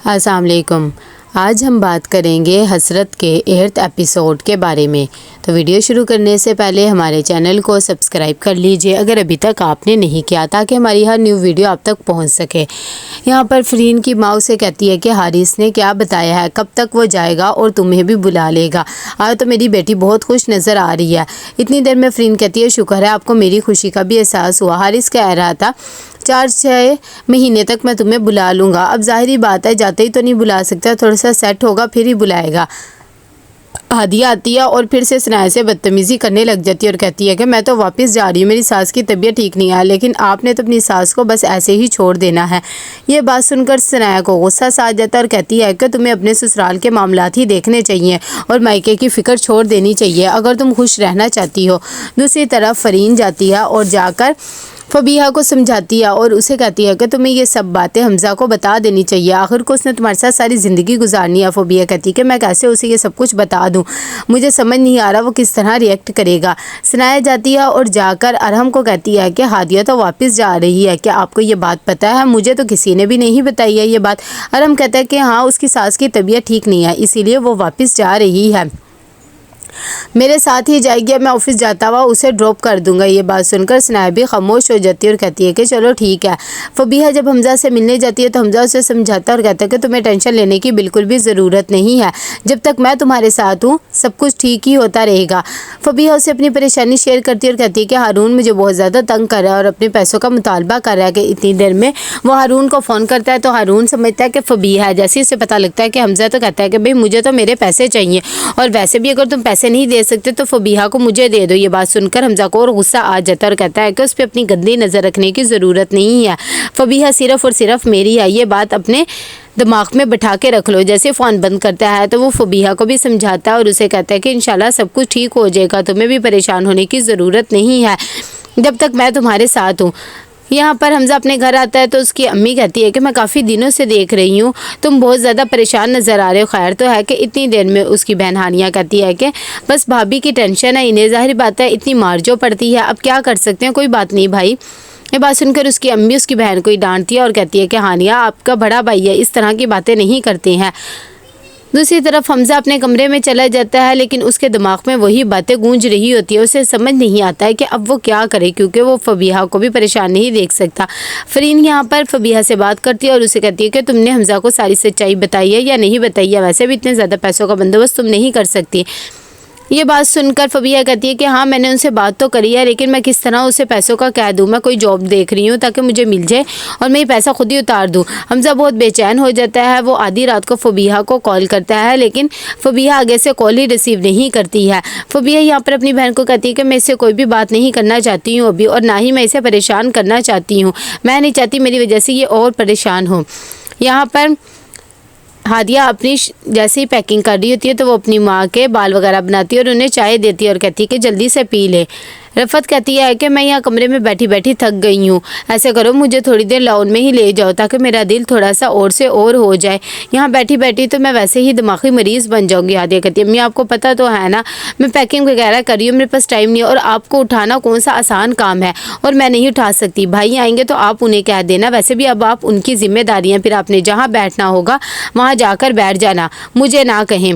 अस्सलाम वालेकुम। आज हम बात करेंगे हसरत के 8th एपिसोड के बारे में। तो वीडियो शुरू करने से पहले हमारे चैनल को सब्सक्राइब कर लीजिए अगर अभी तक आपने नहीं किया, ताकि हमारी हर न्यू वीडियो आप तक पहुंच सके। यहाँ पर फरीन की माँ उसे कहती है कि हारिस ने क्या बताया है, कब तक वो जाएगा और तुम्हें भी बुला लेगा। आज तो मेरी बेटी बहुत खुश नज़र आ रही है। इतनी देर में फरीन कहती है शुक्र है आपको मेरी खुशी का भी एहसास हुआ। हारिस कह रहा था 4-6 महीने तक मैं तुम्हें बुला लूँगा। अब ज़ाहिरी बात है जाते ही तो नहीं बुला सकता, थोड़ा सा सेट होगा फिर ही बुलाएगा। हादिया आती है और फिर से सनाया से बदतमीज़ी करने लग जाती है और कहती है कि मैं तो वापस जा रही हूँ, मेरी सास की तबीयत ठीक नहीं है, लेकिन आपने तो अपनी सास को बस ऐसे ही छोड़ देना है। ये बात सुनकर सनाया को गुस्सा सा आ जाता है और कहती है कि तुम्हें अपने ससुराल के मामलात ही देखने चाहिए और मायके की फ़िक्र छोड़ देनी चाहिए अगर तुम खुश रहना चाहती हो। दूसरी तरफ फरीन जाती है और जाकर फबीहा को समझाती है और उसे कहती है कि तुम्हें ये सब बातें हमज़ा को बता देनी चाहिए, आखिर को उसने तुम्हारे साथ सारी ज़िंदगी गुजारनी है। फबीहा कहती है कि मैं कैसे उसे ये सब कुछ बता दूं, मुझे समझ नहीं आ रहा वो किस तरह रिएक्ट करेगा। सनाया जाती है और जाकर अरहम को कहती है कि हादिया तो वापस जा रही है, क्या आपको ये बात पता है? मुझे तो किसी ने भी नहीं बताई है ये बात। अरहम कहता है कि हाँ, उसकी सास की तबीयत ठीक नहीं है इसीलिए वो वापस जा रही है, मेरे साथ ही जाएगी, मैं ऑफिस जाता हुआ उसे ड्रॉप कर दूंगा। ये बात सुनकर सनाया भी खामोश हो जाती है और कहती है कि चलो ठीक है। फबीहा जब हमज़ा से मिलने जाती है तो हमज़ा उसे समझाता है और कहता है कि तुम्हें टेंशन लेने की बिल्कुल भी ज़रूरत नहीं है, जब तक मैं तुम्हारे साथ हूँ सब कुछ ठीक ही होता रहेगा। फबीहा उसे अपनी परेशानी शेयर करती है और कहती है कि हारून मुझे बहुत ज़्यादा तंग कर रहा है और अपने पैसों का मुतालबा कर रहा है। कि इतनी देर में वो हारून को फ़ोन करता है तो हारून समझता है कि फबीहा है। जैसे ही उसे पता लगता है कि हमज़ा, तो कहता है कि भाई मुझे तो मेरे पैसे चाहिए और वैसे भी अगर तुम पैसे नहीं दे सकते तो फबीहा को मुझे दे दो। ये बात सुनकर हमज़ा को और गुस्सा आ जाता है और कहता है कि उस पर अपनी गंदी नज़र रखने की ज़रूरत नहीं है, फबीहा सिर्फ़ और सिर्फ मेरी है, ये बात अपने दिमाग में बैठा के रख लो। जैसे फ़ोन बंद करता है तो वो फबीहा को भी समझाता है और उसे कहता है कि इंशाल्लाह सब कुछ ठीक हो जाएगा, तुम्हें भी परेशान होने की ज़रूरत नहीं है जब तक मैं तुम्हारे साथ हूँ। यहाँ पर हमज़ा अपने घर आता है तो उसकी अम्मी कहती है कि मैं काफ़ी दिनों से देख रही हूँ तुम बहुत ज़्यादा परेशान नज़र आ रहे हो, खैर तो है? कि इतनी देर में उसकी बहन हानिया कहती है कि बस भाभी की टेंशन है इन्हें, ज़ाहिर बात है इतनी मार जो पड़ती है, अब क्या कर सकते हैं, कोई बात नहीं भाई। ये बात सुनकर उसकी अम्मी उसकी बहन को ही डांटती है और कहती है कि हानिया आपका बड़ा भाई है, इस तरह की बातें नहीं करते हैं। दूसरी तरफ हमज़ा अपने कमरे में चला जाता है लेकिन उसके दिमाग में वही बातें गूंज रही होती है, उसे समझ नहीं आता है कि अब वो क्या करे क्योंकि वो फबीहा को भी परेशान नहीं देख सकता। फरीन यहाँ पर फबीहा से बात करती है और उसे कहती है कि तुमने हमज़ा को सारी सच्चाई बताई है या नहीं बताई है, वैसे भी इतने ज़्यादा पैसों का बंदोबस्त तुम नहीं कर सकती। ये बात सुनकर फबीहा कहती है कि हाँ मैंने उनसे बात तो करी है, लेकिन मैं किस तरह उसे पैसों का कह दूँ, मैं कोई जॉब देख रही हूँ ताकि मुझे मिल जाए और मैं ये पैसा खुद ही उतार दूँ। हमज़ा बहुत बेचैन हो जाता है, वो आधी रात को फबीहा को कॉल करता है लेकिन फबीहा आगे से कॉल ही रिसीव नहीं करती है। फबीहा यहाँ पर अपनी बहन को कहती है कि मैं इससे कोई भी बात नहीं करना चाहती हूँ अभी, और ना ही मैं इसे परेशान करना चाहती हूँ, मैं नहीं चाहती मेरी वजह से ये और परेशान हो। यहाँ पर हादिया अपनी जैसे ही पैकिंग कर रही होती है तो वो अपनी माँ के बाल वगैरह बनाती है और उन्हें चाय देती है और कहती है कि जल्दी से पी ले। रफ़त कहती है कि मैं यहाँ कमरे में बैठी बैठी थक गई हूँ, ऐसे करो मुझे थोड़ी देर लाउन में ही ले जाओ ताकि मेरा दिल थोड़ा सा और से और हो जाए, यहाँ बैठी बैठी तो मैं वैसे ही दिमागी मरीज़ बन जाऊँगी। हादिया कहती है अम्मी आपको पता तो है ना मैं पैकिंग वगैरह कर रही हूँ, मेरे पास टाइम नहीं है और आपको उठाना कौन सा आसान काम है और मैं नहीं उठा सकती, भाई आएंगे तो आप उन्हें कह देना, वैसे भी अब आप उनकी जिम्मेदारी हैं, फिर आपने जहाँ बैठना होगा वहाँ जाकर बैठ जाना, मुझे ना कहें।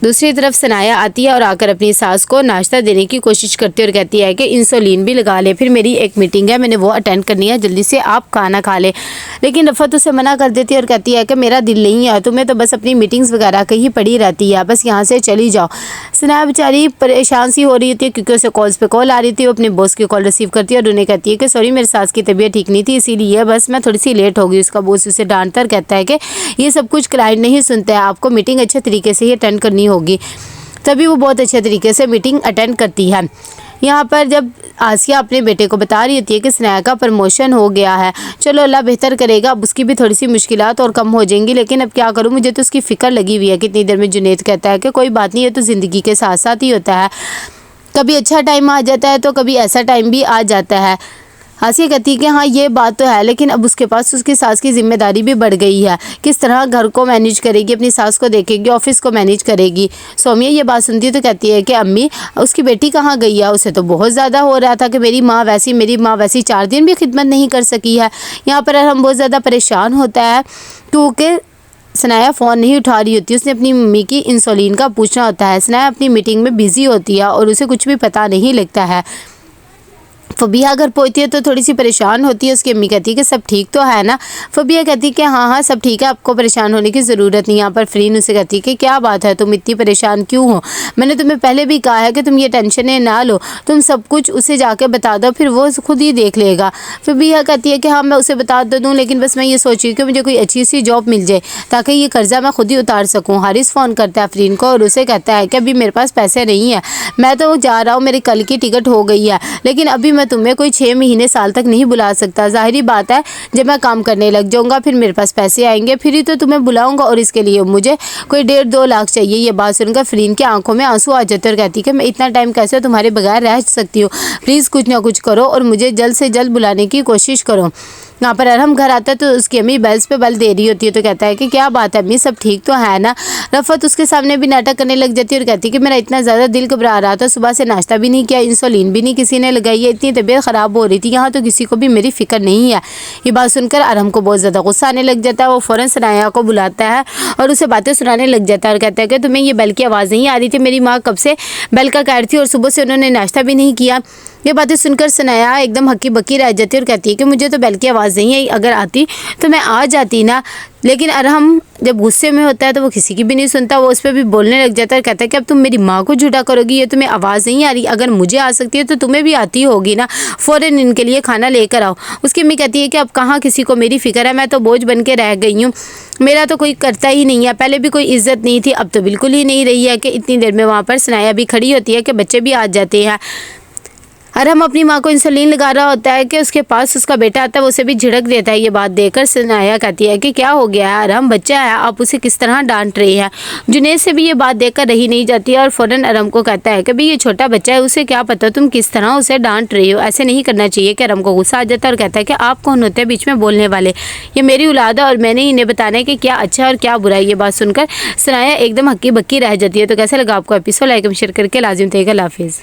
दूसरी तरफ सनाया आती है और आकर अपनी सास को नाश्ता देने की कोशिश करती है और कहती है कि इंसुलिन भी लगा ले, फिर मेरी एक मीटिंग है मैंने वो अटेंड करनी है, जल्दी से आप खाना खा ले। लेकिन रफ़त उसे मना कर देती है और कहती है कि मेरा दिल नहीं है, तुम्हें तो बस अपनी मीटिंग्स वगैरह कहीं पड़ी रहती है, बस यहाँ से चली जाओ। सनाया बेचारी परेशान सी हो रही थी क्योंकि उसे कॉल्स पे कॉल आ रही थी, वो अपने बॉस की कॉल रिसीव करती है और उन्हें कहती है कि सॉरी मेरी सास की तबीयत ठीक नहीं थी इसीलिए बस मैं थोड़ी सी लेट हो गई। उसका बॉस उसे डांटता और कहता है कि ये सब कुछ क्लाइंट नहीं सुनते हैं, आपको मीटिंग अच्छे तरीके से ही अटेंड करनी होगी। तभी वो बहुत अच्छे तरीके से मीटिंग अटेंड करती है। यहाँ पर जब आसिया अपने बेटे को बता रही होती है कि स्नेहा का प्रमोशन हो गया है, चलो अल्लाह बेहतर करेगा, अब उसकी भी थोड़ी सी मुश्किलात और कम हो जाएंगी, लेकिन अब क्या करूँ मुझे तो उसकी फ़िक्र लगी हुई है। कितनी देर में जुनैद कहता है कि कोई बात नहीं है तो ज़िंदगी के साथ साथ ही होता है, कभी अच्छा टाइम आ जाता है तो कभी ऐसा टाइम भी आ जाता है। आसिया कहती है कि हाँ ये बात तो है, लेकिन अब उसके पास उसकी सास की जिम्मेदारी भी बढ़ गई है। किस तरह घर को मैनेज करेगी, अपनी सास को देखेगी, ऑफिस को मैनेज करेगी। सौम्या ये बात सुनती है तो कहती है कि अम्मी उसकी बेटी कहाँ गई है, उसे तो बहुत ज़्यादा हो रहा था कि मेरी माँ वैसी 4 दिन भी खिदमत नहीं कर सकी है। यहाँ पर हम बहुत ज़्यादा परेशान होता है क्योंकि सनाया फ़ोन नहीं उठा रही होती। उसने अपनी मम्मी की इंसुलिन का पूछना होता है। सनाया अपनी मीटिंग में बिज़ी होती है और उसे कुछ भी पता नहीं लगता है। फबिया घर पहुँचती है तो थोड़ी सी परेशान होती है। उसकी अम्मी कहती है कि सब ठीक तो है ना। फबिया कहती है कि हाँ सब ठीक है, आपको परेशान होने की ज़रूरत नहीं। यहाँ पर फ़रीन उसे कहती है कि क्या बात है, तुम इतनी परेशान क्यों हो? मैंने तुम्हें पहले भी कहा है कि तुम ये टेंशनें ना लो, तुम सब कुछ उसे जाके बता दो, फिर वो खुद ही देख लेगा। फबिया कहती है कि हाँ मैं उसे बता तो दूँ, लेकिन बस मैं ये सोच रही हूँ कि मुझे कोई अच्छी सी जॉब मिल जाए ताकि ये कर्ज़ा मैं खुद ही उतार सकूँ। हारिस फ़ोन करता है फ़रीन को और उसे कहता है कि अभी मेरे पास पैसे नहीं है, मैं तो जा रहा हूँ, मेरी कल की टिकट हो गई है, लेकिन अभी मैं तुम्हें कोई 6 महीने साल तक नहीं बुला सकता। ज़ाहिरी बात है जब मैं काम करने लग जाऊंगा फिर मेरे पास पैसे आएंगे, फिर ही तो तुम्हें बुलाऊंगा और इसके लिए मुझे कोई 1.5-2 लाख चाहिए। ये बात सुनकर फ़रीन की आंखों में आंसू आ जाते और कहती है कि मैं इतना टाइम कैसे तुम्हारे बगैर रह सकती हूँ, प्लीज़ कुछ ना कुछ करो और मुझे जल्द से जल्द बुलाने की कोशिश करो। यहाँ पर अरहम घर आता है तो उसकी अम्मी बेल्स पे बेल दे रही होती है तो कहता है कि क्या बात है अम्मी, सब ठीक तो है ना। रफ़त उसके सामने भी नाटक करने लग जाती है और कहती है कि मेरा इतना ज़्यादा दिल घबरा रहा था, सुबह से नाश्ता भी नहीं किया, इंसुलिन भी नहीं किसी ने लगाई है, इतनी तबीयत ख़राब हो रही थी, यहाँ तो किसी को भी मेरी फ़िक्र नहीं है। ये बात सुनकर अरहम को बहुत ज़्यादा गुस्सा आने लग जाता है। वो फ़ौरन सनाया को बुलाता है और उसे बातें सुनाने लग जाता है और कहता है कि तुम्हें ये बेल की आवाज़ नहीं आ रही थी, मेरी माँ कब से बेल का कह रही थी और सुबह से उन्होंने नाश्ता भी नहीं किया। ये बातें सुनकर सनाया एकदम हक्की बक्की रह जाती है और कहती है कि मुझे तो बेल की आवाज़ नहीं है, अगर आती तो मैं आ जाती ना। लेकिन अरहम जब गुस्से में होता है तो वो किसी की भी नहीं सुनता, वो उस पर भी बोलने लग जाता है और कहता है कि अब तुम मेरी माँ को झूठा करोगी, ये तुम्हें आवाज़ नहीं आ रही, अगर मुझे आ सकती है तो तुम्हें भी आती होगी ना, फ़ौरन इनके लिए खाना लेकर आओ। उसकी अम्मी कहती है कि अब कहाँ किसी को मेरी फ़िक्र है, मैं तो बोझ बन के रह गई हूँ, मेरा तो कोई करता ही नहीं है, पहले भी कोई इज्जत नहीं थी, अब तो बिल्कुल ही नहीं रही है। कि इतनी देर में वहाँ पर सनाया भी खड़ी होती है कि बच्चे भी आ जाते हैं। अरहम अपनी माँ को इंसुलिन लगा रहा होता है कि उसके पास उसका बेटा आता है, वो उसे भी झिड़क देता है। ये बात देखकर सनाया कहती है कि क्या हो गया है अरहम, बच्चा है, आप उसे किस तरह डांट रही है। जुनैद से भी ये बात देखकर रही नहीं जाती है और फ़ौरन अरहम को कहता है कि भाई ये छोटा बच्चा है, उसे क्या पता तुम किस तरह उसे डांट रही हो, ऐसे नहीं करना चाहिए। कि अरहम को गुस्सा आ जाता है और कहता है कि आप कौन होते हैं बीच में बोलने वाले, ये मेरी औलाद है और मैंने इन्हें बताना है कि क्या अच्छा है और क्या बुरा है। ये बात सुनकर सनाया एकदम हक्की बक्की रह जाती है। तो कैसे लगा आपको एपिसोड, लाइक शेयर करके लाजिम देगा। हाफिज़।